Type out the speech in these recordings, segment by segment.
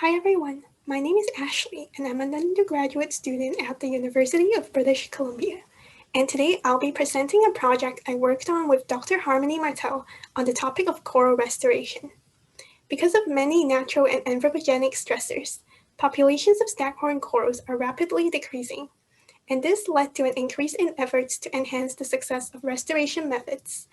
Hi everyone, my name is Ashley and I'm an undergraduate student at the University of British Columbia. And today I'll be presenting a project I worked on with Dr. Harmony Martell on the topic of coral restoration. Because of many natural and anthropogenic stressors, populations of Staghorn corals are rapidly decreasing, and this led to an increase in efforts to enhance the success of restoration methods,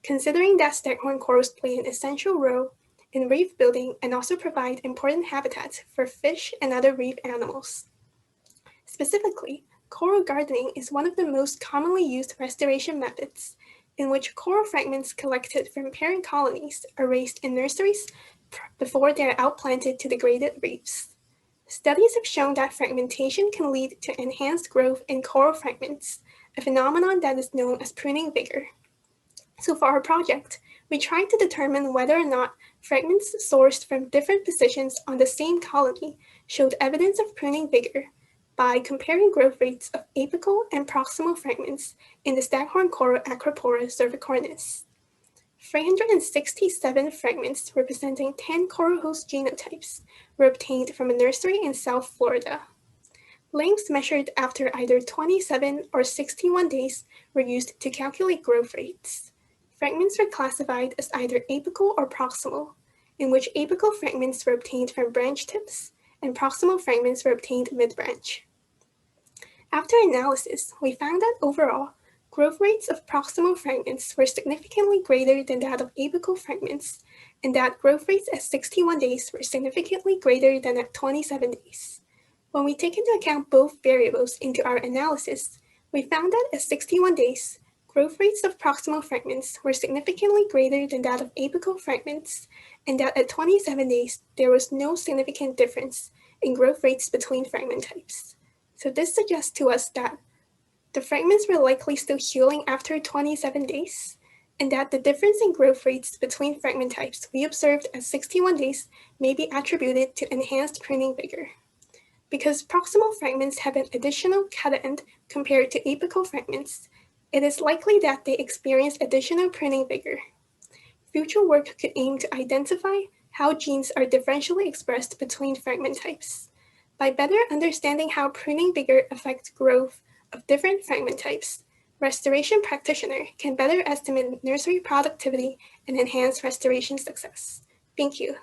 considering that Staghorn corals play an essential role in reef building and also provide important habitats for fish and other reef animals. Specifically, coral gardening is one of the most commonly used restoration methods, in which coral fragments collected from parent colonies are raised in nurseries before they are outplanted to degraded reefs. Studies have shown that fragmentation can lead to enhanced growth in coral fragments, a phenomenon that is known as pruning vigor. So for our project, we tried to determine whether or not fragments sourced from different positions on the same colony showed evidence of pruning vigor by comparing growth rates of apical and proximal fragments in the Staghorn coral Acropora cervicornis. 367 fragments representing 10 coral host genotypes were obtained from a nursery in South Florida. Lengths measured after either 27 or 61 days were used to calculate growth rates. Fragments were classified as either apical or proximal, in which apical fragments were obtained from branch tips and proximal fragments were obtained mid-branch. After analysis, we found that overall, growth rates of proximal fragments were significantly greater than that of apical fragments, and that growth rates at 61 days were significantly greater than at 27 days. When we take into account both variables into our analysis, we found that at 61 days, growth rates of proximal fragments were significantly greater than that of apical fragments, and that at 27 days, there was no significant difference in growth rates between fragment types. So this suggests to us that the fragments were likely still healing after 27 days, and that the difference in growth rates between fragment types we observed at 61 days may be attributed to enhanced pruning vigor. Because proximal fragments have an additional cut end compared to apical fragments, it is likely that they experience additional pruning vigor. Future work could aim to identify how genes are differentially expressed between fragment types. By better understanding how pruning vigor affects growth of different fragment types, restoration practitioner can better estimate nursery productivity and enhance restoration success. Thank you.